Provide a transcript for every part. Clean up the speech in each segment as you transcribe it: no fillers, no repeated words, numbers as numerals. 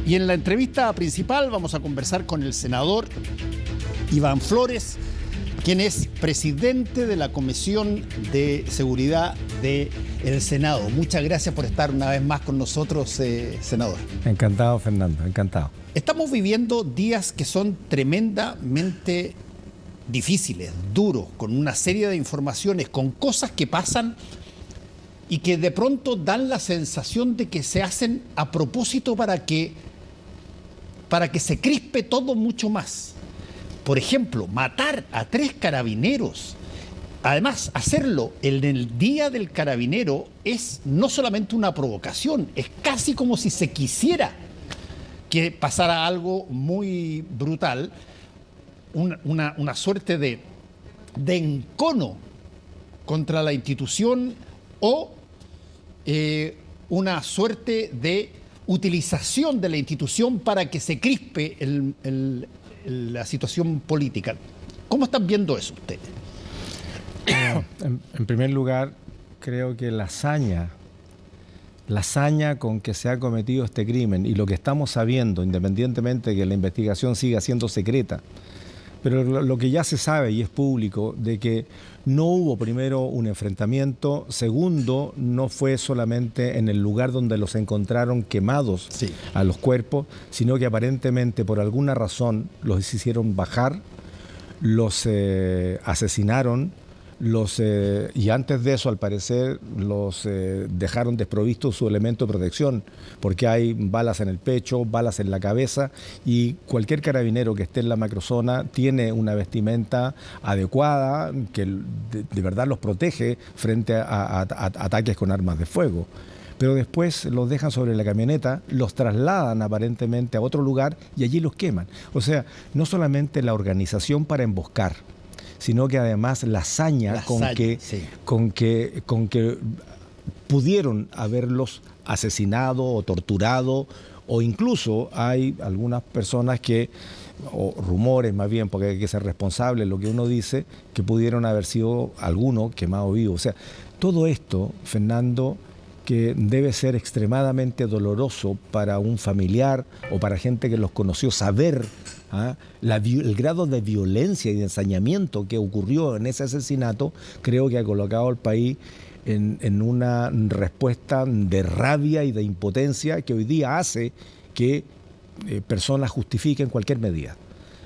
Y en la entrevista principal vamos a conversar con el senador Iván Flores, quien es presidente de la Comisión de Seguridad del Senado. Muchas gracias por estar una vez más con nosotros, senador. Encantado, Fernando, encantado. Estamos viviendo días que son tremendamente difíciles, duros, con una serie de informaciones, con cosas que pasan y que de pronto dan la sensación de que se hacen a propósito para que se crispe todo mucho más. Por ejemplo, matar a 3 carabineros. Además, hacerlo en el Día del Carabinero es no solamente una provocación, es casi como si se quisiera que pasara algo muy brutal, una suerte de encono contra la institución o una suerte de utilización de la institución para que se crispe la situación política. ¿Cómo están viendo eso ustedes? En primer lugar, creo que la hazaña con que se ha cometido este crimen y lo que estamos sabiendo, independientemente de que la investigación siga siendo secreta, pero lo que ya se sabe y es público, de que no hubo primero un enfrentamiento, segundo, no fue solamente en el lugar donde los encontraron quemados a los cuerpos, sino que aparentemente por alguna razón los hicieron bajar, los asesinaron, y antes de eso, al parecer, los dejaron desprovistos su elemento de protección, porque hay balas en el pecho, balas en la cabeza, y cualquier carabinero que esté en la macrozona tiene una vestimenta adecuada que de verdad los protege frente a ataques con armas de fuego. Pero después los dejan sobre la camioneta, los trasladan aparentemente a otro lugar y allí los queman. O sea, no solamente la organización para emboscar, sino que además la hazaña con que pudieron haberlos asesinado o torturado, o incluso hay algunas personas o rumores más bien, porque hay que ser responsable de lo que uno dice, que pudieron haber sido algunos quemados vivos. O sea, todo esto, Fernando, que debe ser extremadamente doloroso para un familiar o para gente que los conoció, saber el grado de violencia y de ensañamiento que ocurrió en ese asesinato, creo que ha colocado al país en una respuesta de rabia y de impotencia que hoy día hace que personas justifiquen cualquier medida.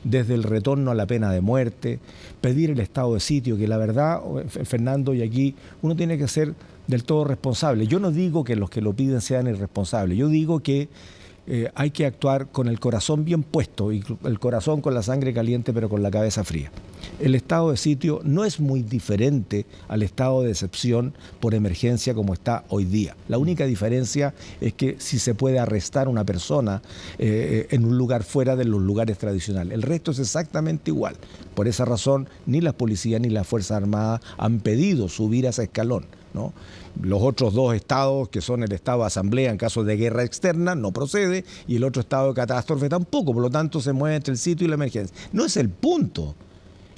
Desde el retorno a la pena de muerte, pedir el estado de sitio, que la verdad, Fernando, y aquí uno tiene que ser del todo responsable. Yo no digo que los que lo piden sean irresponsables, yo digo que hay que actuar con el corazón bien puesto, y el corazón con la sangre caliente pero con la cabeza fría. El estado de sitio no es muy diferente al estado de excepción por emergencia como está hoy día. La única diferencia es que si se puede arrestar a una persona en un lugar fuera de los lugares tradicionales. El resto es exactamente igual. Por esa razón, ni la policía ni las Fuerzas Armadas han pedido subir a ese escalón, ¿no? Los otros 2 estados, que son el estado de asamblea en caso de guerra externa, no procede, y el otro estado de catástrofe tampoco, por lo tanto se mueve entre el sitio y la emergencia. No es el punto.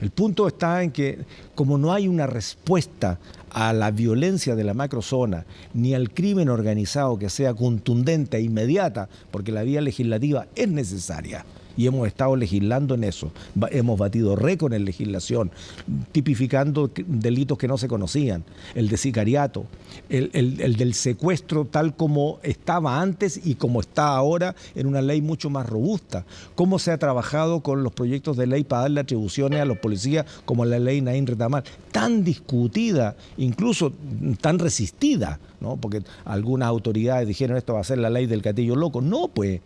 El punto está en que, como no hay una respuesta a la violencia de la macrozona, ni al crimen organizado que sea contundente e inmediata, porque la vía legislativa es necesaria, y hemos estado legislando en eso. Hemos batido récord en legislación, tipificando delitos que no se conocían, el de sicariato, el del secuestro tal como estaba antes y como está ahora en una ley mucho más robusta. Cómo se ha trabajado con los proyectos de ley para darle atribuciones a los policías, como la ley Naín Retamal, tan discutida, incluso tan resistida, ¿no? Porque algunas autoridades dijeron esto va a ser la ley del gatillo loco. No, pues.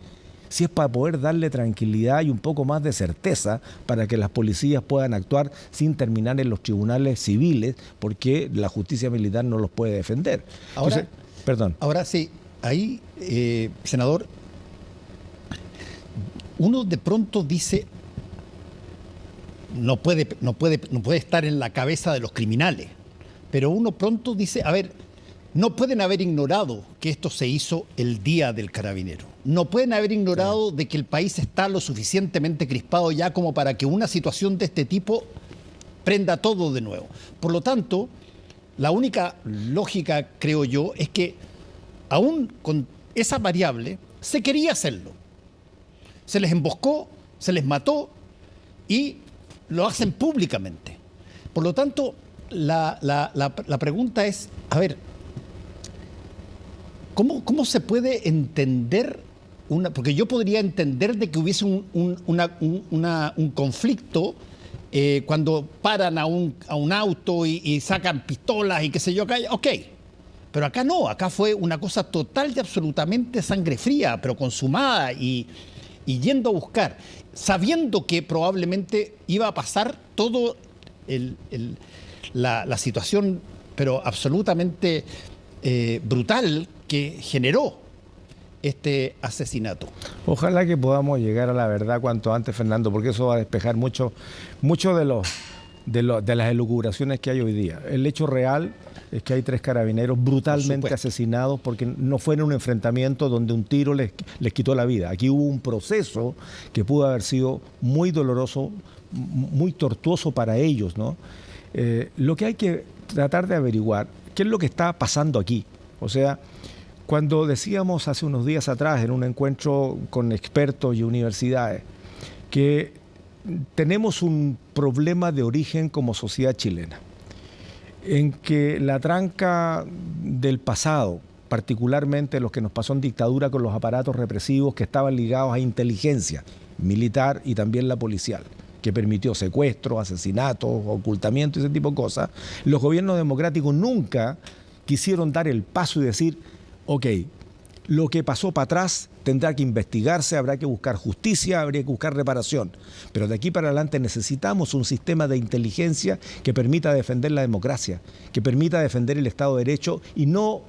Si es para poder darle tranquilidad y un poco más de certeza para que las policías puedan actuar sin terminar en los tribunales civiles, porque la justicia militar no los puede defender. Ahora sí, ahí, senador, uno de pronto dice, no puede estar en la cabeza de los criminales, pero uno pronto dice, a ver, no pueden haber ignorado que esto se hizo el Día del Carabinero. No pueden haber ignorado de que el país está lo suficientemente crispado ya como para que una situación de este tipo prenda todo de nuevo. Por lo tanto, la única lógica, creo yo, es que aún con esa variable, se quería hacerlo. Se les emboscó, se les mató y lo hacen públicamente. Por lo tanto, la pregunta es, a ver, ¿cómo se puede entender porque yo podría entender de que hubiese un conflicto cuando paran a un auto y sacan pistolas y qué sé yo, ok. Pero acá no, acá fue una cosa total y absolutamente sangre fría, pero consumada y yendo a buscar, sabiendo que probablemente iba a pasar todo la situación, pero absolutamente brutal que generó este asesinato. Ojalá que podamos llegar a la verdad cuanto antes, Fernando, porque eso va a despejar mucho de las elucubraciones que hay hoy día. El hecho real es que hay 3 carabineros brutalmente asesinados porque no fue en un enfrentamiento donde un tiro les quitó la vida. Aquí hubo un proceso que pudo haber sido muy doloroso, muy tortuoso para ellos, ¿no? Lo que hay que tratar de averiguar, ¿qué es lo que está pasando aquí? O sea, cuando decíamos hace unos días atrás en un encuentro con expertos y universidades que tenemos un problema de origen como sociedad chilena, en que la tranca del pasado, particularmente los que nos pasó en dictadura con los aparatos represivos que estaban ligados a inteligencia militar y también la policial, que permitió secuestros, asesinatos, ocultamientos y ese tipo de cosas, los gobiernos democráticos nunca quisieron dar el paso y decir, ok, lo que pasó para atrás tendrá que investigarse, habrá que buscar justicia, habría que buscar reparación. Pero de aquí para adelante necesitamos un sistema de inteligencia que permita defender la democracia, que permita defender el Estado de Derecho y no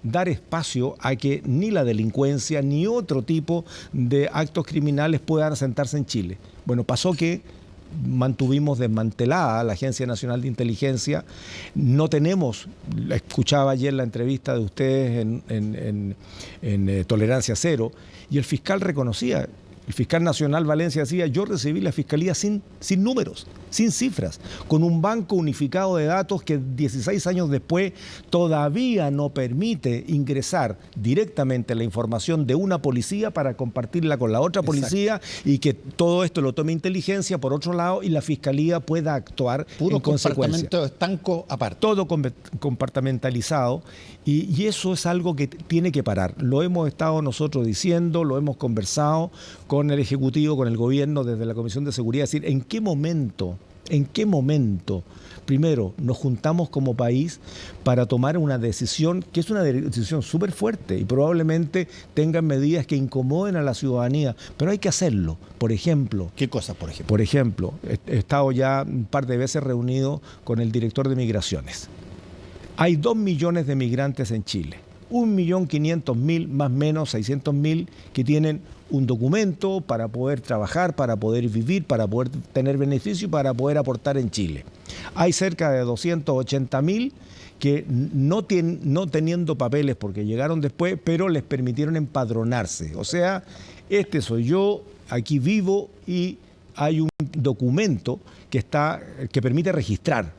dar espacio a que ni la delincuencia ni otro tipo de actos criminales puedan asentarse en Chile. Bueno, pasó que mantuvimos desmantelada la Agencia Nacional de Inteligencia. No tenemos, escuchaba ayer la entrevista de ustedes en Tolerancia Cero, y el fiscal reconocía, el fiscal nacional Valencia decía, yo recibí la fiscalía sin números, sin cifras, con un banco unificado de datos que 16 años después todavía no permite ingresar directamente la información de una policía para compartirla con la otra policía. Exacto. Y que todo esto lo tome inteligencia por otro lado y la fiscalía pueda actuar en consecuencia. Compartimento estanco aparte. Todo compartimentalizado y eso es algo que tiene que parar. Lo hemos estado nosotros diciendo, lo hemos conversado con el Ejecutivo, con el Gobierno, desde la Comisión de Seguridad, es decir, ¿en qué momento, primero, nos juntamos como país para tomar una decisión que es una decisión súper fuerte y probablemente tengan medidas que incomoden a la ciudadanía, pero hay que hacerlo? Por ejemplo... ¿Qué cosas, por ejemplo? Por ejemplo, he estado ya un par de veces reunido con el director de Migraciones. Hay 2 millones de migrantes en Chile. 1.500.000, más o menos 600.000, que tienen un documento para poder trabajar, para poder vivir, para poder tener beneficio y para poder aportar en Chile. Hay cerca de 280.000 que no teniendo papeles porque llegaron después, pero les permitieron empadronarse. O sea, este soy yo, aquí vivo y hay un documento que permite registrar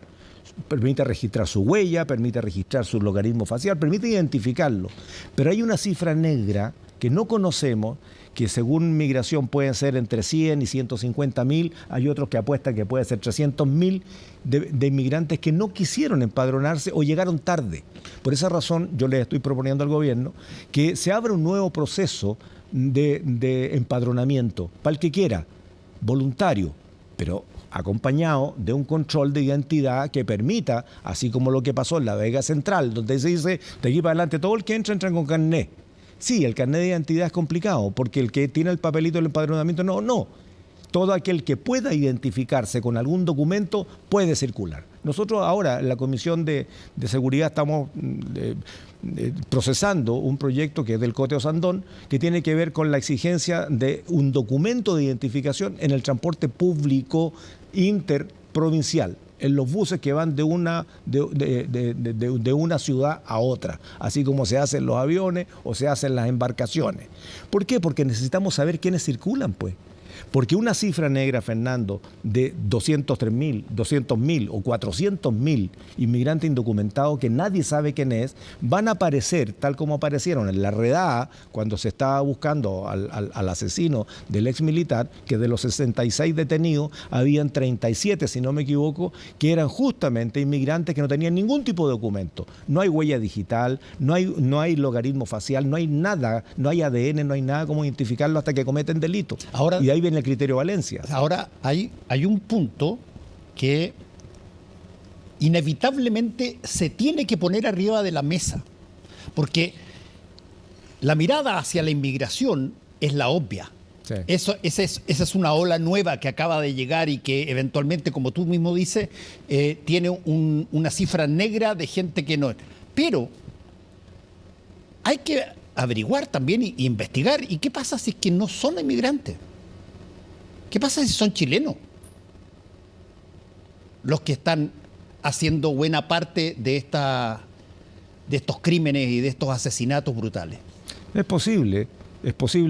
su huella, permite registrar su logaritmo facial, permite identificarlo. Pero hay una cifra negra que no conocemos, que según Migración pueden ser entre 100 y 150.000, hay otros que apuestan que puede ser 300.000 de inmigrantes que no quisieron empadronarse o llegaron tarde. Por esa razón yo les estoy proponiendo al gobierno que se abra un nuevo proceso de empadronamiento, para el que quiera, voluntario, pero acompañado de un control de identidad que permita, así como lo que pasó en la Vega Central, donde se dice, de aquí para adelante, todo el que entra con carnet. Sí, el carnet de identidad es complicado, porque el que tiene el papelito del empadronamiento, no. Todo aquel que pueda identificarse con algún documento puede circular. Nosotros ahora, en la Comisión de Seguridad, estamos procesando un proyecto que es del Coteo Sandón, que tiene que ver con la exigencia de un documento de identificación en el transporte público interprovincial, en los buses que van de una ciudad a otra, así como se hacen los aviones o se hacen las embarcaciones. ¿Por qué? Porque necesitamos saber quiénes circulan, pues. Porque una cifra negra, Fernando, de 203.000, 200.000 o 400.000 inmigrantes indocumentados que nadie sabe quién es, van a aparecer tal como aparecieron en la redada cuando se estaba buscando al asesino del ex militar, que de los 66 detenidos habían 37, si no me equivoco, que eran justamente inmigrantes que no tenían ningún tipo de documento. No hay huella digital, no hay logaritmo facial, no hay nada, no hay ADN, no hay nada como identificarlo hasta que cometen delito. Ahora, y de ahí viene el criterio Valencia. Ahora hay un punto que inevitablemente se tiene que poner arriba de la mesa, porque la mirada hacia la inmigración es la obvia. Sí. Esa es una ola nueva que acaba de llegar y que eventualmente, como tú mismo dices, tiene una cifra negra de gente que no. Pero hay que averiguar también y investigar. ¿Y qué pasa si es que no son inmigrantes? ¿Qué pasa si son chilenos los que están haciendo buena parte de estos crímenes y de estos asesinatos brutales? Es posible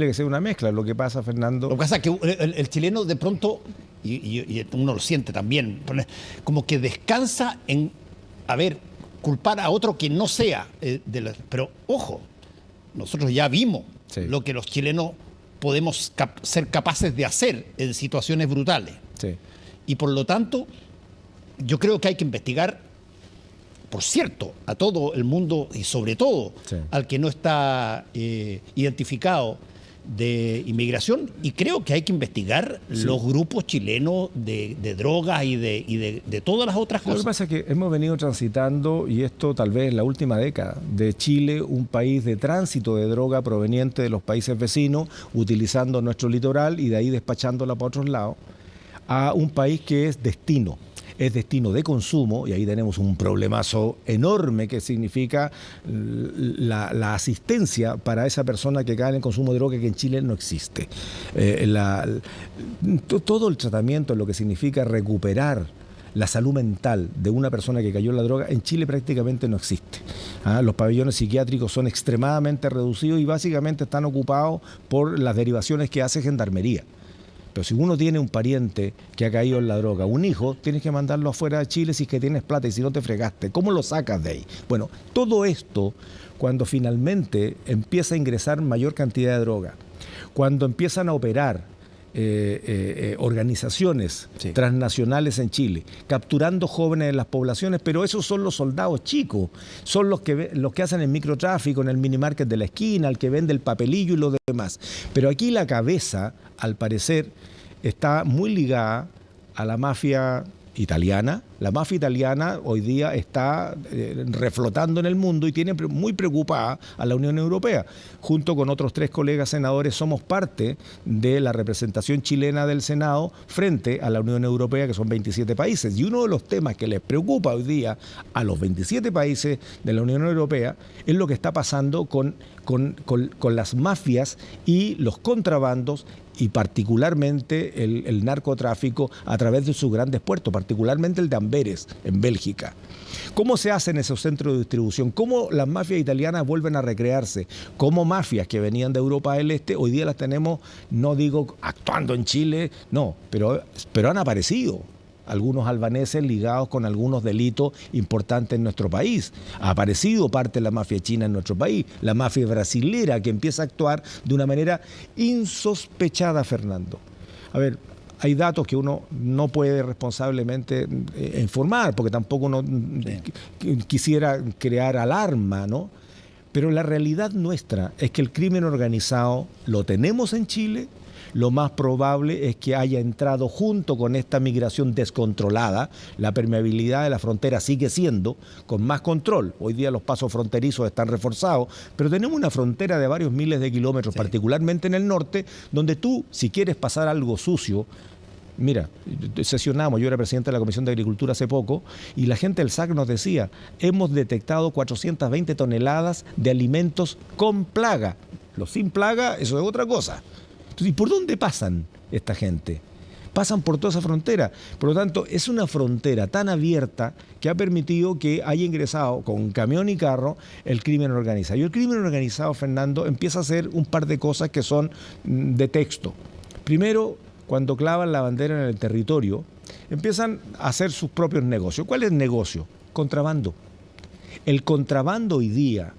que sea una mezcla. Lo que pasa, Fernando... Lo que pasa es que el chileno de pronto, y uno lo siente también, como que descansa en, culpar a otro que no sea. Pero ojo, nosotros ya vimos lo que los chilenos podemos ser capaces de hacer en situaciones brutales. Sí. Y por lo tanto, yo creo que hay que investigar, por cierto, a todo el mundo y sobre todo al que no está identificado de inmigración, y creo que hay que investigar los grupos chilenos de drogas y de todas las otras cosas. Lo que pasa es que hemos venido transitando, y esto tal vez la última década, de Chile, un país de tránsito de droga proveniente de los países vecinos, utilizando nuestro litoral y de ahí despachándola para otros lados, a un país que es destino de consumo, y ahí tenemos un problemazo enorme que significa la asistencia para esa persona que cae en el consumo de droga, que en Chile no existe. Todo el tratamiento, lo que significa recuperar la salud mental de una persona que cayó en la droga, en Chile prácticamente no existe. Los pabellones psiquiátricos son extremadamente reducidos y básicamente están ocupados por las derivaciones que hace Gendarmería. Pero si uno tiene un pariente que ha caído en la droga, un hijo, tienes que mandarlo afuera de Chile si es que tienes plata, y si no te fregaste, ¿cómo lo sacas de ahí? Bueno, todo esto, cuando finalmente empieza a ingresar mayor cantidad de droga, cuando empiezan a operar organizaciones transnacionales en Chile, capturando jóvenes en las poblaciones, pero esos son los soldados chicos, son los que hacen el microtráfico en el minimarket de la esquina, el que vende el papelillo y lo demás. Pero aquí la cabeza, al parecer, está muy ligada a la mafia italiana. La mafia italiana hoy día está reflotando en el mundo y tiene muy preocupada a la Unión Europea. Junto con otros 3 colegas senadores somos parte de la representación chilena del Senado frente a la Unión Europea, que son 27 países. Y uno de los temas que les preocupa hoy día a los 27 países de la Unión Europea es lo que está pasando con las mafias y los contrabandos, y particularmente el narcotráfico a través de sus grandes puertos, particularmente el de Amberes, en Bélgica. ¿Cómo se hacen esos centros de distribución? ¿Cómo las mafias italianas vuelven a recrearse? ¿Cómo mafias que venían de Europa del Este, hoy día las tenemos, no digo actuando en Chile, no, pero han aparecido algunos albaneses ligados con algunos delitos importantes en nuestro país? Ha aparecido parte de la mafia china en nuestro país, la mafia brasilera, que empieza a actuar de una manera insospechada, Fernando. A ver, hay datos que uno no puede responsablemente informar, porque tampoco uno quisiera crear alarma, ¿no? Pero la realidad nuestra es que el crimen organizado lo tenemos en Chile. Lo más probable es que haya entrado junto con esta migración descontrolada. La permeabilidad de la frontera sigue siendo con más control. Hoy día los pasos fronterizos están reforzados, pero tenemos una frontera de varios miles de kilómetros, particularmente en el norte, donde tú, si quieres pasar algo sucio, mira, sesionamos, yo era presidente de la Comisión de Agricultura hace poco, y la gente del SAC nos decía, hemos detectado 420 toneladas de alimentos con plaga. Los sin plaga, eso es otra cosa. Entonces, ¿y por dónde pasan esta gente? Pasan por toda esa frontera. Por lo tanto, es una frontera tan abierta que ha permitido que haya ingresado con camión y carro el crimen organizado. Y el crimen organizado, Fernando, empieza a hacer un par de cosas que son de texto. Primero, cuando clavan la bandera en el territorio, empiezan a hacer sus propios negocios. ¿Cuál es el negocio? Contrabando. El contrabando hoy día,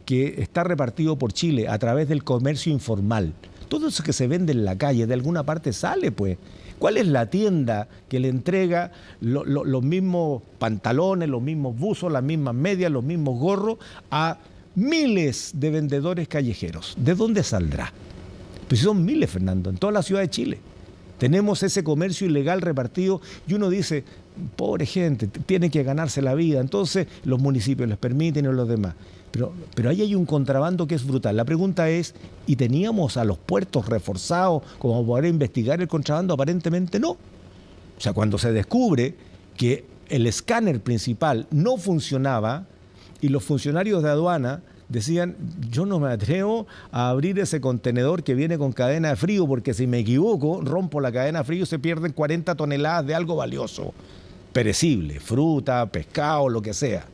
que está repartido por Chile a través del comercio informal, todo eso que se vende en la calle, de alguna parte sale, pues. ¿Cuál es la tienda que le entrega los mismos pantalones, los mismos buzos, las mismas medias, los mismos gorros a miles de vendedores callejeros? ¿De dónde saldrá? Pues son miles, Fernando, en toda la ciudad de Chile. Tenemos ese comercio ilegal repartido y uno dice, pobre gente, tiene que ganarse la vida. Entonces los municipios les permiten y los demás. Pero ahí hay un contrabando que es brutal. La pregunta es, ¿y teníamos a los puertos reforzados como para poder investigar el contrabando? Aparentemente no. O sea, cuando se descubre que el escáner principal no funcionaba y los funcionarios de aduana decían, yo no me atrevo a abrir ese contenedor que viene con cadena de frío porque si me equivoco, rompo la cadena de frío y se pierden 40 toneladas de algo valioso, perecible, fruta, pescado, lo que sea.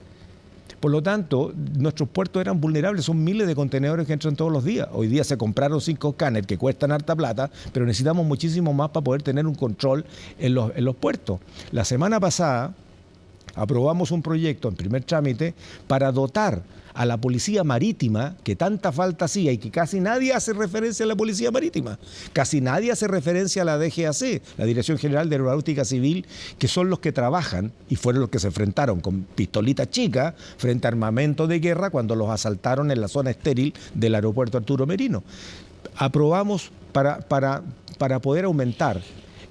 Por lo tanto, nuestros puertos eran vulnerables, son miles de contenedores que entran todos los días. Hoy día se compraron 5 escáneres que cuestan harta plata, pero necesitamos muchísimo más para poder tener un control en los puertos. La semana pasada aprobamos un proyecto en primer trámite para dotar a la Policía Marítima, que tanta falta hacía y que casi nadie hace referencia a la Policía Marítima, casi nadie hace referencia a la DGAC, la Dirección General de Aeronáutica Civil, que son los que trabajan y fueron los que se enfrentaron con pistolitas chicas frente a armamento de guerra cuando los asaltaron en la zona estéril del aeropuerto Arturo Merino. Aprobamos para poder aumentar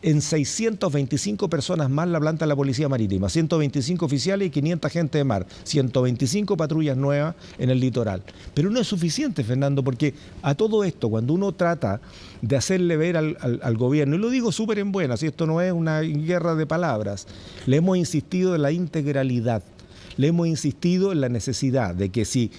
en 625 personas más la planta de la Policía Marítima, 125 oficiales y 500 agentes de mar, 125 patrullas nuevas en el litoral. Pero no es suficiente, Fernando, porque a todo esto, cuando uno trata de hacerle ver al gobierno, y lo digo súper en buena, si esto no es una guerra de palabras, le hemos insistido en la integralidad, le hemos insistido en la necesidad de que si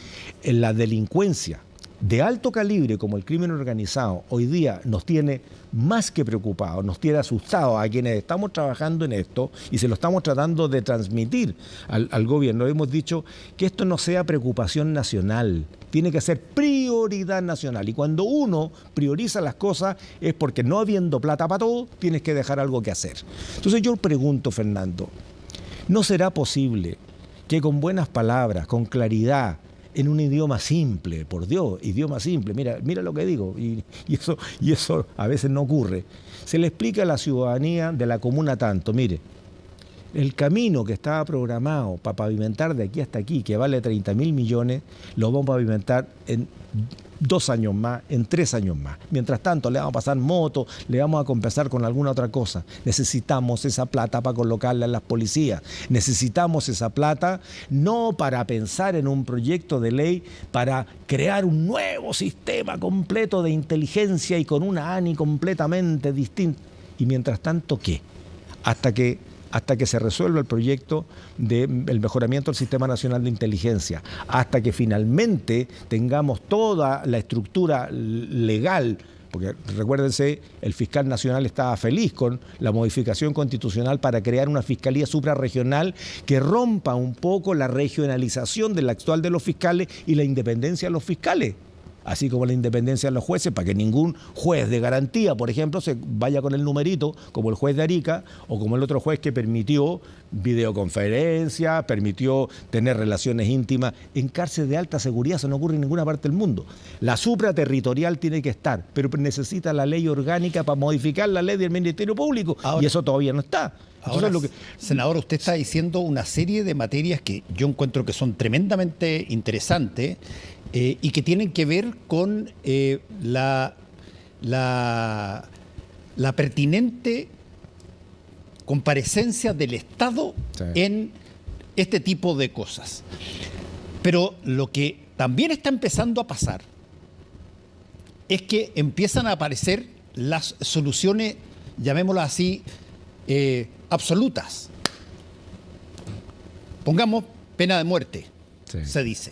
en la delincuencia de alto calibre como el crimen organizado hoy día nos tiene más que preocupados, nos tiene asustados a quienes estamos trabajando en esto y se lo estamos tratando de transmitir al gobierno. Hemos dicho que esto no sea preocupación nacional, tiene que ser prioridad nacional. Y cuando uno prioriza las cosas es porque no habiendo plata para todo, tienes que dejar algo que hacer. Entonces yo pregunto, Fernando, ¿no será posible que con buenas palabras, con claridad, en un idioma simple, por Dios, idioma simple, mira lo que digo, y eso a veces no ocurre, se le explica a la ciudadanía de la comuna tanto, mire, el camino que estaba programado para pavimentar de aquí hasta aquí, que vale 30.000 millones, lo vamos a pavimentar en 2 años más, en 3 años más. Mientras tanto, le vamos a pasar motos, le vamos a compensar con alguna otra cosa. Necesitamos esa plata para colocarla en las policías. Necesitamos esa plata no para pensar en un proyecto de ley para crear un nuevo sistema completo de inteligencia y con una ANI completamente distinta. Y mientras tanto, ¿qué? Hasta que se resuelva el proyecto del mejoramiento del Sistema Nacional de Inteligencia, hasta que finalmente tengamos toda la estructura legal, porque recuérdense, el fiscal nacional estaba feliz con la modificación constitucional para crear una fiscalía suprarregional que rompa un poco la regionalización de la actual de los fiscales y la independencia de los fiscales. Así como la independencia de los jueces, para que ningún juez de garantía, por ejemplo, se vaya con el numerito, como el juez de Arica, o como el otro juez que permitió videoconferencia, permitió tener relaciones íntimas. En cárceles de alta seguridad eso no ocurre en ninguna parte del mundo. La supraterritorial tiene que estar, pero necesita la ley orgánica para modificar la ley del Ministerio Público, y eso todavía no está. Ahora, senador, usted está diciendo una serie de materias que yo encuentro que son tremendamente interesantes y que tienen que ver con la pertinente comparecencia del Estado en este tipo de cosas. Pero lo que también está empezando a pasar es que empiezan a aparecer las soluciones, llamémoslas así, absolutas. Pongamos pena de muerte, se dice.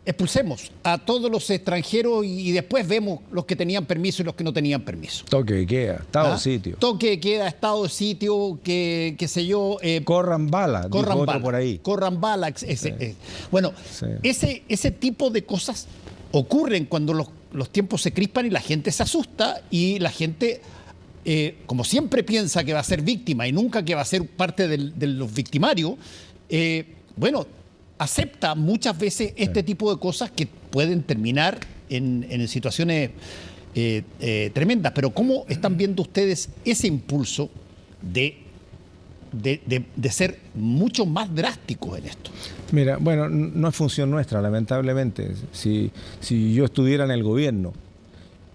Expulsemos a todos los extranjeros y después vemos los que tenían permiso y los que no tenían permiso. Toque de queda, estado de sitio. Toque de queda, estado de sitio, qué sé yo. Corran bala, dijo otro por ahí. Corran bala. Bueno, ese tipo de cosas ocurren cuando los los tiempos se crispan y la gente se asusta y la gente, como siempre piensa que va a ser víctima y nunca que va a ser parte de los victimarios, bueno, acepta muchas veces este tipo de cosas que pueden terminar en situaciones tremendas. Pero ¿cómo están viendo ustedes ese impulso de ser mucho más drásticos en esto? Mira, bueno, no es función nuestra, lamentablemente. Si yo estuviera en el gobierno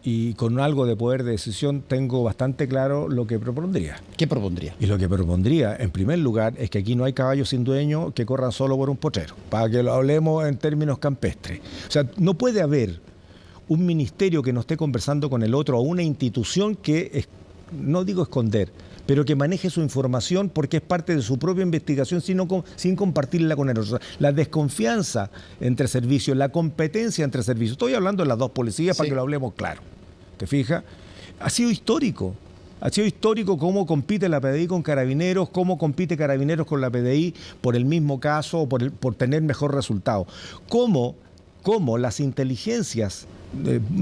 y con algo de poder de decisión, tengo bastante claro lo que propondría. ¿Qué propondría? Y lo que propondría, en primer lugar, es que aquí no hay caballos sin dueño que corran solo por un potrero, para que lo hablemos en términos campestres. O sea, no puede haber un ministerio que no esté conversando con el otro, o una institución que, no digo esconder, pero que maneje su información porque es parte de su propia investigación sin compartirla con el otro. La desconfianza entre servicios, la competencia entre servicios. Estoy hablando de las dos policías, sí, para que lo hablemos claro. ¿Te fijas? Ha sido histórico. Ha sido histórico cómo compite la PDI con Carabineros, cómo compite Carabineros con la PDI por el mismo caso o por tener mejor resultado. Cómo las inteligencias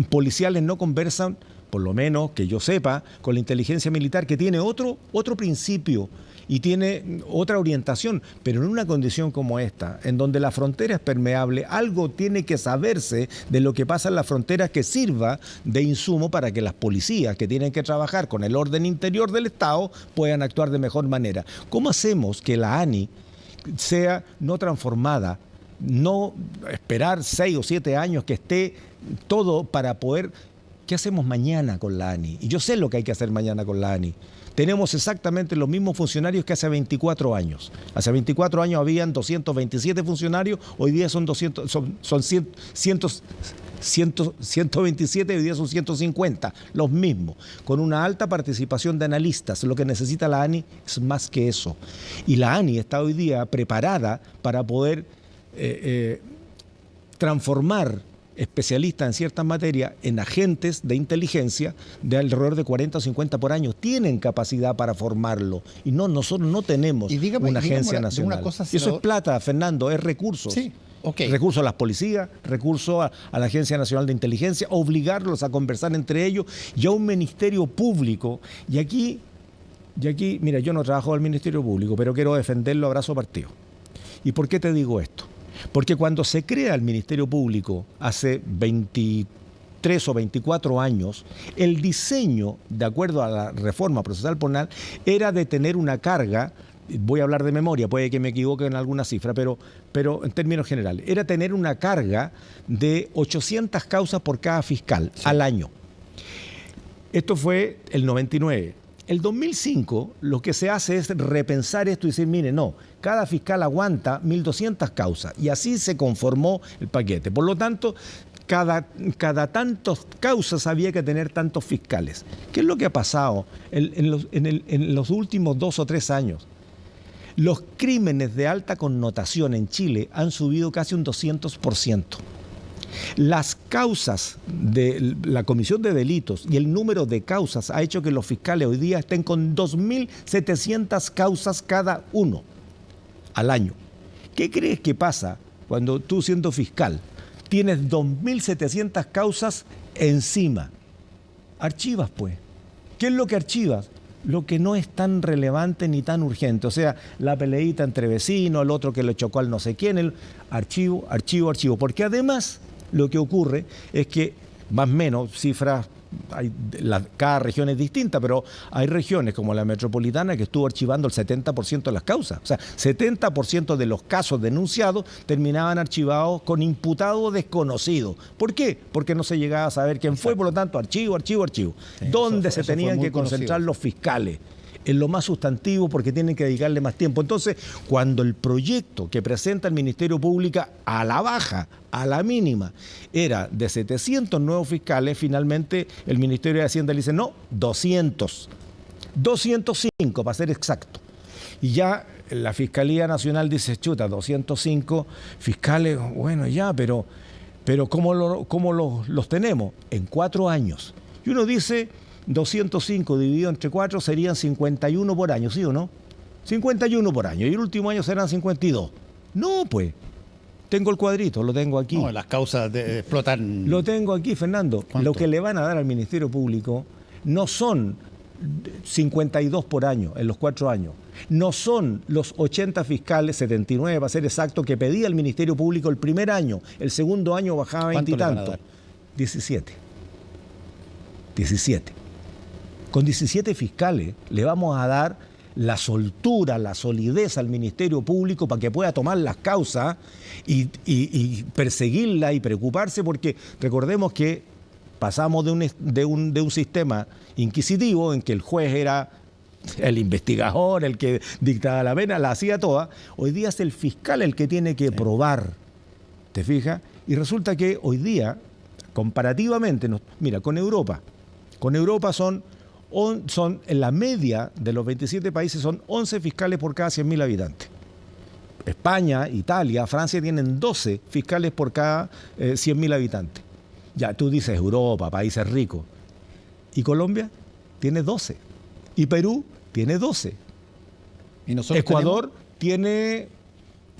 policiales no conversan, por lo menos que yo sepa, con la inteligencia militar, que tiene otro principio y tiene otra orientación, pero en una condición como esta, en donde la frontera es permeable, algo tiene que saberse de lo que pasa en las fronteras que sirva de insumo para que las policías que tienen que trabajar con el orden interior del Estado puedan actuar de mejor manera. ¿Cómo hacemos que la ANI sea no transformada, no esperar 6 o 7 años que esté todo para poder... ¿Qué hacemos mañana con la ANI? Y yo sé lo que hay que hacer mañana con la ANI. Tenemos exactamente los mismos funcionarios que hace 24 años. Hace 24 años habían 227 funcionarios, hoy día son 127 y hoy día son 150, los mismos, con una alta participación de analistas. Lo que necesita la ANI es más que eso. Y la ANI está hoy día preparada para poder transformar especialistas en ciertas materias en agentes de inteligencia de alrededor de 40 o 50 por año. Tienen capacidad para formarlo. Y nosotros no tenemos una agencia nacional. Y eso es plata, Fernando, es recursos. Sí. Okay. Recursos a las policías, recursos a la Agencia Nacional de Inteligencia, obligarlos a conversar entre ellos y a un ministerio público. Y aquí, mira, yo no trabajo al Ministerio Público, pero quiero defenderlo a brazo partido. ¿Y por qué te digo esto? Porque cuando se crea el Ministerio Público hace 23 o 24 años, el diseño, de acuerdo a la reforma procesal penal, era de tener una carga, voy a hablar de memoria, puede que me equivoque en alguna cifra, pero en términos generales, era tener una carga de 800 causas por cada fiscal, sí, al año. Esto fue el 99. El 2005 lo que se hace es repensar esto y decir, mire, no, cada fiscal aguanta 1.200 causas y así se conformó el paquete. Por lo tanto, cada tantas causas había que tener tantos fiscales. ¿Qué es lo que ha pasado en los últimos 2 o 3 años? Los crímenes de alta connotación en Chile han subido casi un 200%. Las causas de la comisión de delitos y el número de causas ha hecho que los fiscales hoy día estén con 2.700 causas cada uno al año. ¿Qué crees que pasa cuando tú, siendo fiscal, tienes 2.700 causas encima? Archivas, pues. ¿Qué es lo que archivas? Lo que no es tan relevante ni tan urgente. O sea, la peleita entre vecinos, el otro que le chocó al no sé quién, el archivo. Porque además lo que ocurre es que, más o menos, cifras, cada región es distinta, pero hay regiones como la metropolitana que estuvo archivando el 70% de las causas. O sea, 70% de los casos denunciados terminaban archivados con imputado desconocido. ¿Por qué? Porque no se llegaba a saber quién fue, por lo tanto, archivo. Sí, ¿dónde se tenían que concentrar los fiscales? En lo más sustantivo, porque tienen que dedicarle más tiempo. Entonces, cuando el proyecto que presenta el Ministerio Público a la baja, a la mínima, era de 700 nuevos fiscales, finalmente el Ministerio de Hacienda le dice, no, 205 para ser exacto. Y ya la Fiscalía Nacional dice, chuta, 205 fiscales, bueno, ya, pero ¿cómo los tenemos? En 4 años. Y uno dice, 205 dividido entre 4 serían 51 por año, ¿sí o no? 51 por año. Y el último año serán 52. No, pues. Tengo el cuadrito, lo tengo aquí. No, las causas explotan. Lo tengo aquí, Fernando. ¿Cuánto? Lo que le van a dar al Ministerio Público no son 52 por año en los 4 años. No son los 80 fiscales, 79 para ser exacto, que pedía el Ministerio Público el primer año. El segundo año bajaba 20 y tanto. 17. 17. Con 17 fiscales le vamos a dar la soltura, la solidez al Ministerio Público para que pueda tomar las causas y perseguirla y preocuparse, porque recordemos que pasamos de un sistema inquisitivo en que el juez era el investigador, el que dictaba la pena, la hacía toda. Hoy día es el fiscal el que tiene que probar, ¿te fijas? Y resulta que hoy día, comparativamente, mira, con Europa son en la media de los 27 países son 11 fiscales por cada 100.000 habitantes. España, Italia, Francia tienen 12 fiscales por cada 100.000 habitantes. Ya, tú dices Europa, países ricos. ¿Y Colombia? Tiene 12. Y Perú tiene 12. ¿Y nosotros Ecuador tiene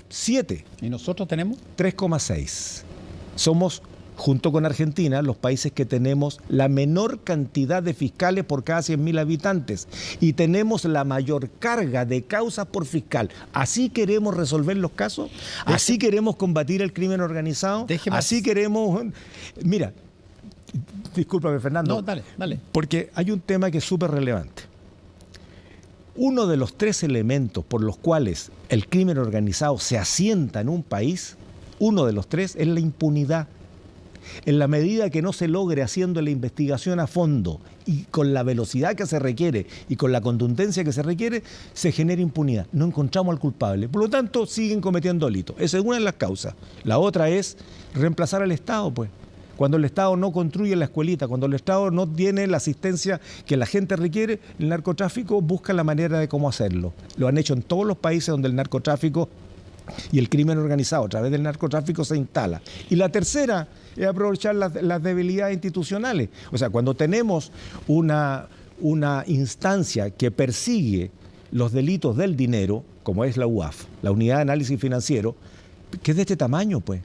7. ¿Y nosotros tenemos? 3,6. Somos, junto con Argentina, los países que tenemos la menor cantidad de fiscales por cada 100.000 habitantes y tenemos la mayor carga de causas por fiscal. ¿Así queremos resolver los casos? ¿Así queremos combatir el crimen organizado? ¿Así queremos...? Mira, discúlpame, Fernando. No, dale. Porque hay un tema que es súper relevante. Uno de los 3 elementos por los cuales el crimen organizado se asienta en un país, uno de los 3 es la impunidad. En la medida que no se logre haciendo la investigación a fondo y con la velocidad que se requiere y con la contundencia que se requiere, se genera impunidad. No encontramos al culpable. Por lo tanto, siguen cometiendo delitos. Esa es una de las causas. La otra es reemplazar al Estado, pues. Cuando el Estado no construye la escuelita, cuando el Estado no tiene la asistencia que la gente requiere, el narcotráfico busca la manera de cómo hacerlo. Lo han hecho en todos los países donde el narcotráfico y el crimen organizado a través del narcotráfico se instala. Y la tercera es aprovechar las debilidades institucionales. O sea, cuando tenemos una instancia que persigue los delitos del dinero, como es la UAF, la Unidad de Análisis Financiero, que es de este tamaño, pues.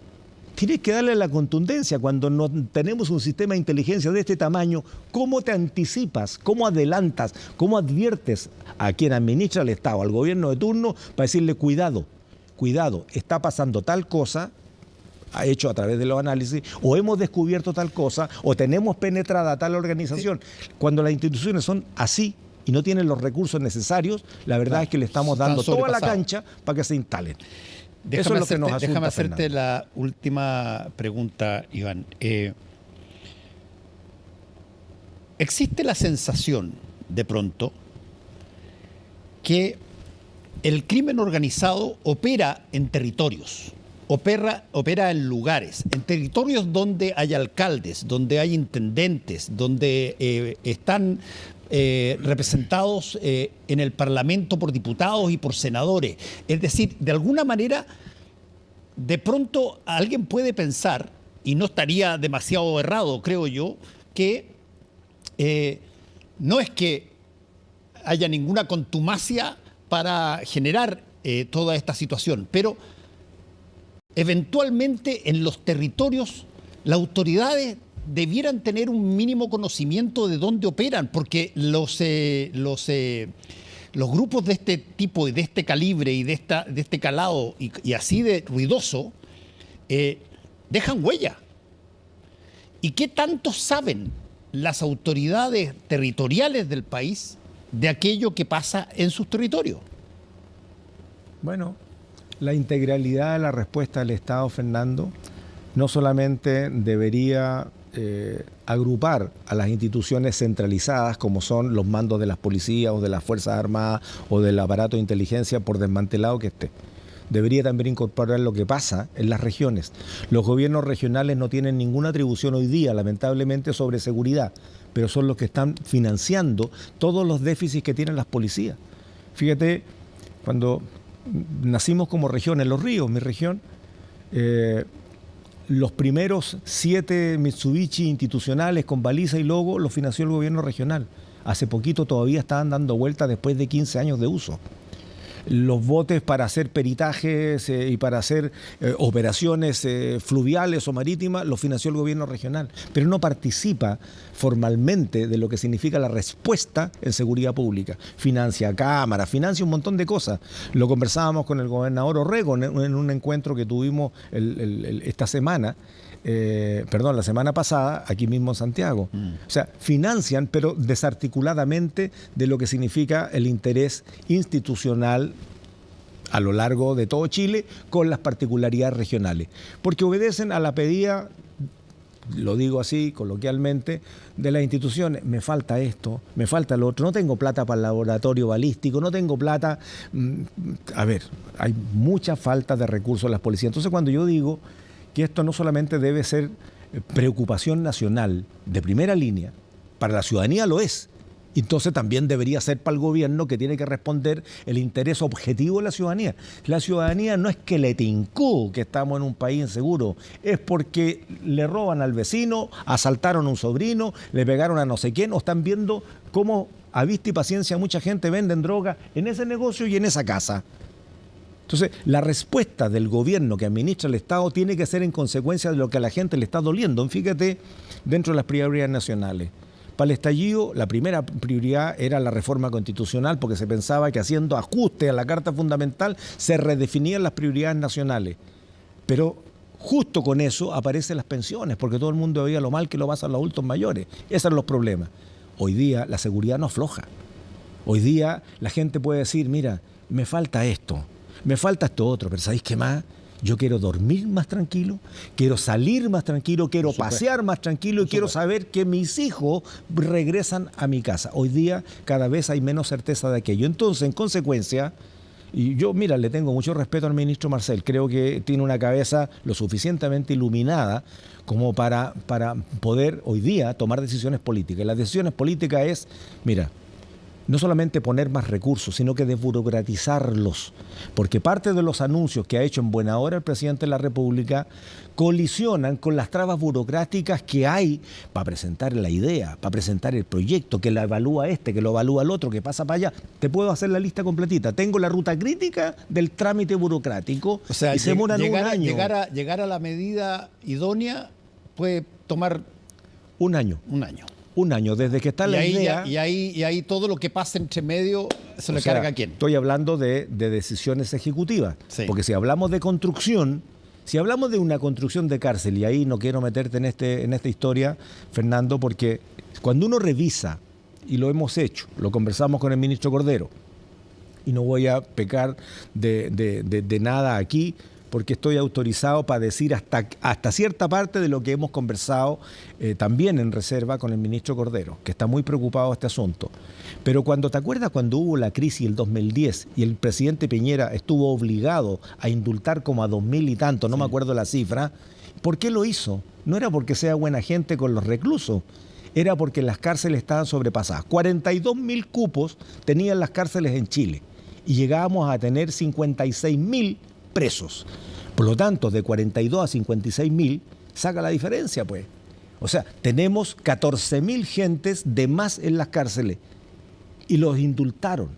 Tienes que darle la contundencia. Cuando no tenemos un sistema de inteligencia de este tamaño, ¿cómo te anticipas, cómo adelantas, cómo adviertes a quien administra el Estado, al gobierno de turno, para decirle cuidado, está pasando tal cosa, ha hecho a través de los análisis, o hemos descubierto tal cosa, o tenemos penetrada tal organización? Sí. Cuando las instituciones son así y no tienen los recursos necesarios, la verdad es que le estamos dando toda la cancha para que se instalen. Eso es lo que nos asusta, déjame hacerte Fernando. la última pregunta, Iván. ¿Existe la sensación, de pronto, que el crimen organizado opera en territorios, opera en lugares, en territorios donde hay alcaldes, donde hay intendentes, donde están representados en el Parlamento por diputados y por senadores? Es decir, de alguna manera, de pronto alguien puede pensar, y no estaría demasiado errado, creo yo, que no es que haya ninguna contumacia para generar toda esta situación, pero eventualmente en los territorios las autoridades debieran tener un mínimo conocimiento de dónde operan, porque los grupos de este tipo y de este calibre y de este calado y así de ruidoso dejan huella. ¿Y qué tanto saben las autoridades territoriales del país de aquello que pasa en sus territorios? Bueno, la integralidad de la respuesta del Estado, Fernando, no solamente debería agrupar a las instituciones centralizadas como son los mandos de las policías o de las Fuerzas Armadas o del aparato de inteligencia, por desmantelado que esté. Debería también incorporar lo que pasa en las regiones. Los gobiernos regionales no tienen ninguna atribución hoy día, lamentablemente, sobre seguridad, pero son los que están financiando todos los déficits que tienen las policías. Fíjate, cuando nacimos como región, en Los Ríos, mi región, los primeros 7 Mitsubishi institucionales con baliza y logo los financió el gobierno regional. Hace poquito todavía estaban dando vueltas después de 15 años de uso. los botes para hacer peritajes y para hacer operaciones fluviales o marítimas los financió el gobierno regional, pero no participa formalmente de lo que significa la respuesta en seguridad pública. Financia cámaras, financia un montón de cosas. Lo conversábamos con el gobernador Orrego en un encuentro que tuvimos esta semana. La semana pasada, aquí mismo en Santiago. O sea, financian, pero desarticuladamente de lo que significa el interés institucional a lo largo de todo Chile, con las particularidades regionales. Porque obedecen a la pedida, lo digo así coloquialmente, de las instituciones. Me falta esto, me falta lo otro, no tengo plata para el laboratorio balístico, no tengo plata. A ver, hay mucha falta de recursos en las policías. Entonces, cuando yo digo que esto no solamente debe ser preocupación nacional de primera línea, para la ciudadanía lo es, entonces también debería ser para el gobierno, que tiene que responder el interés objetivo de la ciudadanía. La ciudadanía no es que le tincó que estamos en un país inseguro, es porque le roban al vecino, asaltaron a un sobrino, le pegaron a no sé quién, o están viendo cómo a vista y paciencia mucha gente venden droga en ese negocio y en esa casa. Entonces, la respuesta del gobierno que administra el Estado tiene que ser en consecuencia de lo que a la gente le está doliendo. Fíjate, dentro de las prioridades nacionales. Para el estallido, la primera prioridad era la reforma constitucional, porque se pensaba que haciendo ajustes a la Carta Fundamental se redefinían las prioridades nacionales. Pero justo con eso aparecen las pensiones, porque todo el mundo veía lo mal que lo pasan los adultos mayores. Esos eran los problemas. Hoy día la seguridad no afloja. Hoy día la gente puede decir, mira, me falta esto. Me falta esto otro, pero ¿sabéis qué más? Yo quiero dormir más tranquilo, quiero salir más tranquilo, quiero pasear más tranquilo y quiero saber que mis hijos regresan a mi casa. Hoy día cada vez hay menos certeza de aquello. Entonces, en consecuencia, y yo, mira, le tengo mucho respeto al ministro Marcel, creo que tiene una cabeza lo suficientemente iluminada como para poder hoy día tomar decisiones políticas. Y las decisiones políticas es, mira, no solamente poner más recursos, sino que desburocratizarlos. Porque parte de los anuncios que ha hecho en buena hora el presidente de la República colisionan con las trabas burocráticas que hay para presentar la idea, para presentar el proyecto, que la evalúa este, que lo evalúa el otro, que pasa para allá. Te puedo hacer la lista completita. Tengo la ruta crítica del trámite burocrático, o sea, y se demoran un año. Llegar a la medida idónea puede tomar un año. Un año, desde que está la idea. Y ahí todo lo que pasa entre medio se le carga a quién. Estoy hablando de decisiones ejecutivas. Sí. Porque si hablamos de construcción, si hablamos de una construcción de cárcel, y ahí no quiero meterte en esta historia, Fernando, porque cuando uno revisa, y lo hemos hecho, lo conversamos con el ministro Cordero, y no voy a pecar de nada aquí, porque estoy autorizado para decir hasta cierta parte de lo que hemos conversado también en reserva con el ministro Cordero, que está muy preocupado de este asunto. Pero ¿te acuerdas cuando hubo la crisis el 2010 y el presidente Piñera estuvo obligado a indultar como a 2.000 y tanto, no me acuerdo la cifra? ¿Por qué lo hizo? No era porque sea buena gente con los reclusos, era porque las cárceles estaban sobrepasadas. 42.000 cupos tenían las cárceles en Chile y llegábamos a tener 56.000 presos. Por lo tanto, de 42 a 56.000, saca la diferencia, pues. O sea, tenemos 14.000 gentes de más en las cárceles y los indultaron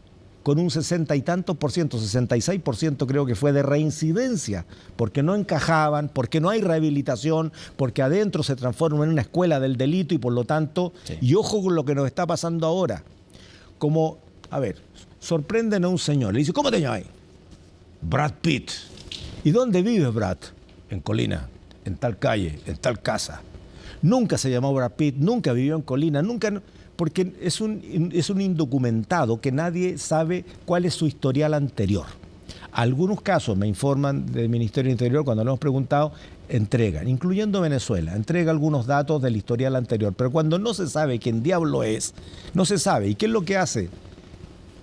con un 60 y tantos por ciento, 66% creo que fue de reincidencia, porque no encajaban, porque no hay rehabilitación, porque adentro se transforma en una escuela del delito y por lo tanto, sí. Y ojo con lo que nos está pasando ahora. Como, a ver, sorprenden a un señor, le dice, ¿cómo te llamas? Brad Pitt. ¿Y dónde vives, Brad? En Colina, en tal calle, en tal casa. Nunca se llamó Brad Pitt, nunca vivió en Colina, nunca, porque es un indocumentado que nadie sabe cuál es su historial anterior. Algunos casos, me informan del Ministerio del Interior, cuando lo hemos preguntado, entregan, incluyendo Venezuela, entrega algunos datos del historial anterior, pero cuando no se sabe quién diablo es, no se sabe. ¿Y qué es lo que hace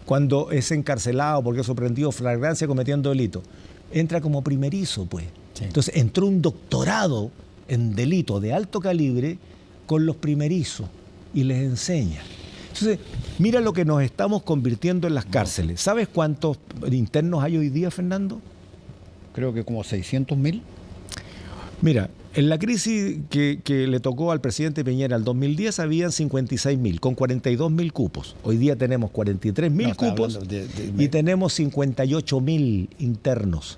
cuando es encarcelado porque es sorprendido flagrancia cometiendo delito? Entra como primerizo, pues. Sí. Entonces entró un doctorado en delito de alto calibre con los primerizos y les enseña. Entonces, mira lo que nos estamos convirtiendo en las cárceles. ¿Sabes cuántos internos hay hoy día, Fernando? Creo que como 600.000. Mira, en la crisis que le tocó al presidente Piñera el 2010 habían 56.000, con 42.000 cupos. Hoy día tenemos 43.000 cupos y tenemos 58.000 internos.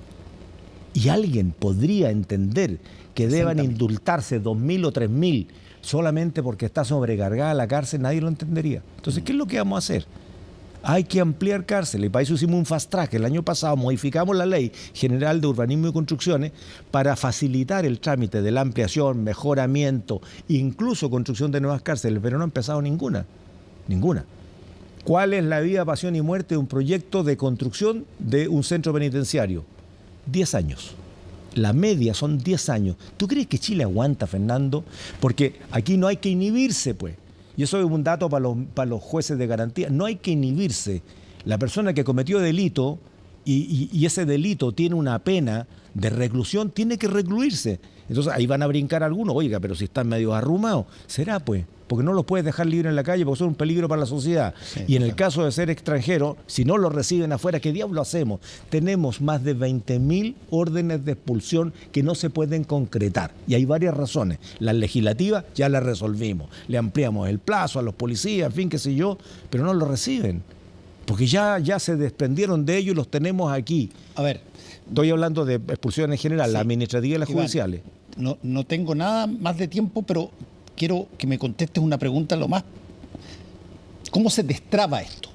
Y alguien podría entender que deban indultarse 2.000 o 3.000 solamente porque está sobrecargada la cárcel, nadie lo entendería. Entonces, ¿qué es lo que vamos a hacer? Hay que ampliar cárceles. Y para eso hicimos un fast track. El año pasado modificamos la Ley General de Urbanismo y Construcciones para facilitar el trámite de la ampliación, mejoramiento, incluso construcción de nuevas cárceles, pero no ha empezado ninguna. Ninguna. ¿Cuál es la vida, pasión y muerte de un proyecto de construcción de un centro penitenciario? 10 años. La media son 10 años. ¿Tú crees que Chile aguanta, Fernando? Porque aquí no hay que inhibirse, pues. Y eso es un dato para los jueces de garantía. No hay que inhibirse. La persona que cometió delito y ese delito tiene una pena de reclusión, tiene que recluirse. Entonces ahí van a brincar algunos. Oiga, pero si están medio arrumados, será pues. Porque no los puedes dejar libres en la calle porque son un peligro para la sociedad. Sí, y en el caso de ser extranjero, si no los reciben afuera, ¿qué diablo hacemos? Tenemos más de 20.000 órdenes de expulsión que no se pueden concretar. Y hay varias razones. Las legislativas ya las resolvimos. Le ampliamos el plazo a los policías, en fin, qué sé yo, pero no los reciben. Porque ya se desprendieron de ellos y los tenemos aquí. A ver. Estoy hablando de expulsión en general, sí, la administrativa y las judiciales. No tengo nada más de tiempo, pero quiero que me contestes una pregunta lo más... ¿Cómo se destraba esto?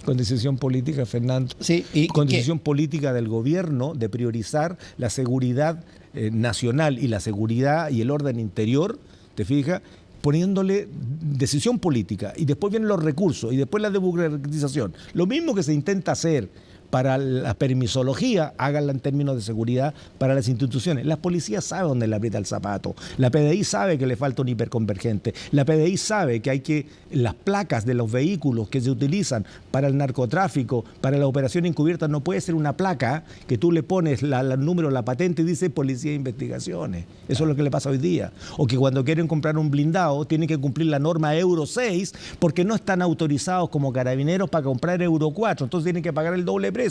Con decisión política, Fernando. Sí, con decisión política del gobierno de priorizar la seguridad nacional y la seguridad y el orden interior, ¿te fijas? Poniéndole decisión política y después vienen los recursos y después la desburocratización. Lo mismo que se intenta hacer para la permisología, háganla en términos de seguridad para las instituciones. La policía sabe dónde le aprieta el zapato. La PDI sabe que le falta un hiperconvergente. La PDI sabe que las placas de los vehículos que se utilizan para el narcotráfico, para la operación encubierta, no puede ser una placa que tú le pones el número, la patente y dice Policía de Investigaciones. Eso es lo que le pasa hoy día. O que cuando quieren comprar un blindado tienen que cumplir la norma Euro 6 porque no están autorizados como carabineros para comprar Euro 4. Entonces tienen que pagar el doble precio.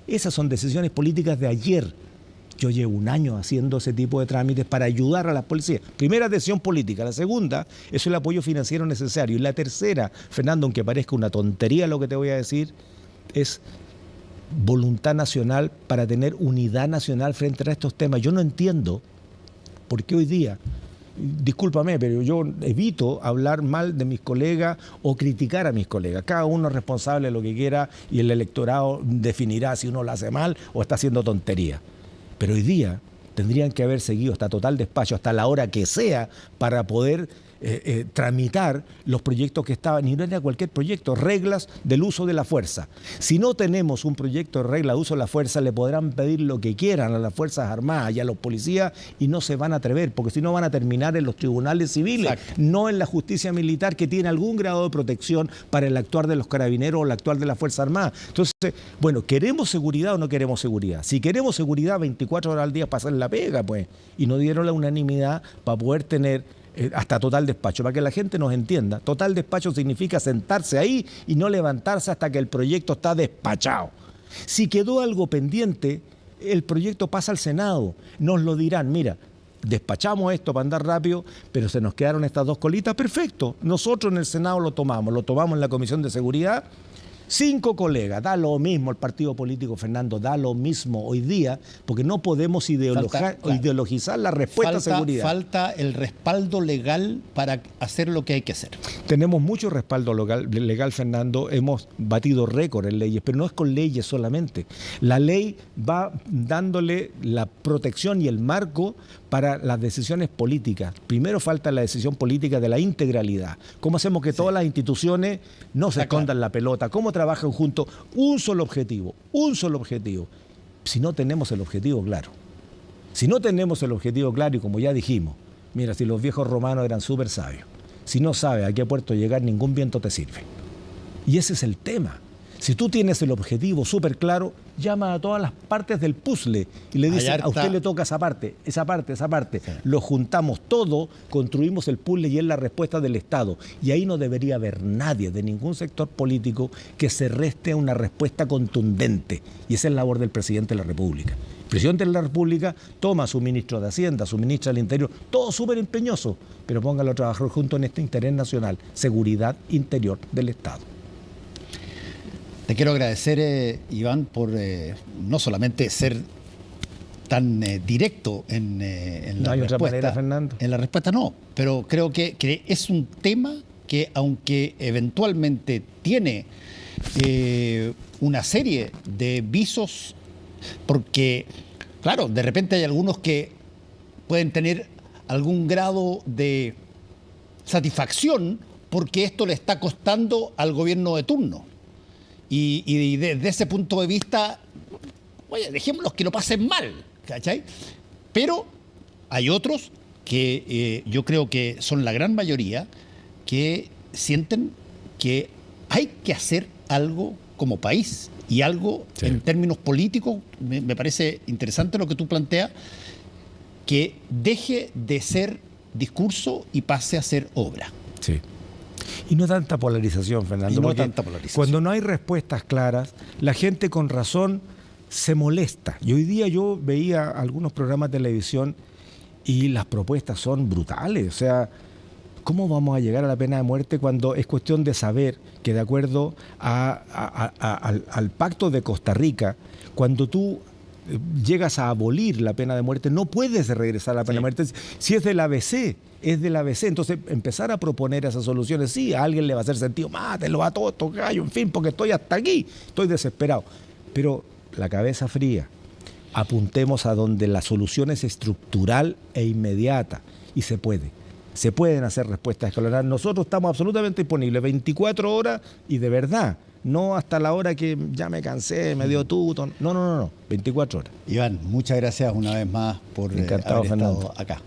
Esas son decisiones políticas de ayer. Yo llevo un año haciendo ese tipo de trámites para ayudar a las policías. Primera, decisión política. La segunda, es el apoyo financiero necesario. Y la tercera, Fernando, aunque parezca una tontería lo que te voy a decir, es voluntad nacional para tener unidad nacional frente a estos temas. Yo no entiendo por qué hoy día... Discúlpame, pero yo evito hablar mal de mis colegas o criticar a mis colegas. Cada uno es responsable de lo que quiera y el electorado definirá si uno lo hace mal o está haciendo tontería. Pero hoy día tendrían que haber seguido hasta total despacho, hasta la hora que sea, para poder tramitar los proyectos que estaban, y no era cualquier proyecto, reglas del uso de la fuerza. Si no tenemos un proyecto de regla de uso de la fuerza, le podrán pedir lo que quieran a las Fuerzas Armadas y a los policías y no se van a atrever, porque si no van a terminar en los tribunales civiles, exacto, no en la justicia militar que tiene algún grado de protección para el actuar de los carabineros o el actuar de la Fuerza Armada. Entonces, bueno, ¿queremos seguridad o no queremos seguridad? Si queremos seguridad, 24 horas al día para hacer la pega, pues, y no dieron la unanimidad para poder tener hasta total despacho, para que la gente nos entienda. Total despacho significa sentarse ahí y no levantarse hasta que el proyecto está despachado. Si quedó algo pendiente, el proyecto pasa al Senado. Nos lo dirán, mira, despachamos esto para andar rápido, pero se nos quedaron estas dos colitas, perfecto. Nosotros en el Senado lo tomamos en la Comisión de Seguridad. 5 colegas, da lo mismo el partido político, Fernando, da lo mismo hoy día, porque no podemos ideologizar la respuesta a seguridad. Falta el respaldo legal para hacer lo que hay que hacer. Tenemos mucho respaldo legal, Fernando, hemos batido récord en leyes, pero no es con leyes solamente. La ley va dándole la protección y el marco para las decisiones políticas. Primero falta la decisión política de la integralidad. ¿Cómo hacemos que todas las instituciones no se escondan la pelota? ¿Cómo trabajan juntos? Un solo objetivo. Si no tenemos el objetivo claro. Y como ya dijimos, mira, si los viejos romanos eran súper sabios, si no sabes a qué puerto llegar, ningún viento te sirve. Y ese es el tema. Si tú tienes el objetivo súper claro, llama a todas las partes del puzzle y le dices, a usted le toca esa parte, esa parte, esa parte. Sí. Lo juntamos todo, construimos el puzzle y es la respuesta del Estado. Y ahí no debería haber nadie de ningún sector político que se reste a una respuesta contundente. Y esa es la labor del presidente de la República. El presidente de la República toma a su ministro de Hacienda, a su ministra del Interior, todo súper empeñoso, pero póngalo a trabajar junto en este interés nacional, seguridad interior del Estado. Te quiero agradecer, Iván, por no solamente ser tan directo en la respuesta. Otra manera, Fernando. En la respuesta no, pero creo que es un tema que, aunque eventualmente tiene una serie de visos, porque, claro, de repente hay algunos que pueden tener algún grado de satisfacción porque esto le está costando al gobierno de turno. Y desde ese punto de vista, oye, dejémoslos que lo pasen mal, ¿cachai? Pero hay otros que yo creo que son la gran mayoría que sienten que hay que hacer algo como país y algo sí. En términos políticos, me parece interesante lo que tú planteas, que deje de ser discurso y pase a ser obra. Sí. Y no tanta polarización, Fernando. No tanta polarización. Cuando no hay respuestas claras, la gente con razón se molesta. Y hoy día yo veía algunos programas de televisión y las propuestas son brutales. O sea, ¿cómo vamos a llegar a la pena de muerte cuando es cuestión de saber que, de acuerdo al pacto de Costa Rica, cuando tú llegas a abolir la pena de muerte, no puedes regresar a la pena de muerte? Si es del ABC, es del ABC. Entonces, empezar a proponer esas soluciones, sí, a alguien le va a hacer sentido, mátenlo a todos estos gallos, en fin, porque estoy hasta aquí, estoy desesperado. Pero la cabeza fría, apuntemos a donde la solución es estructural e inmediata, y se puede. Se pueden hacer respuestas escolares. Nosotros estamos absolutamente disponibles 24 horas y de verdad, no hasta la hora que ya me cansé, me dio tuto. No, 24 horas. Iván, muchas gracias una vez más por haber estado acá.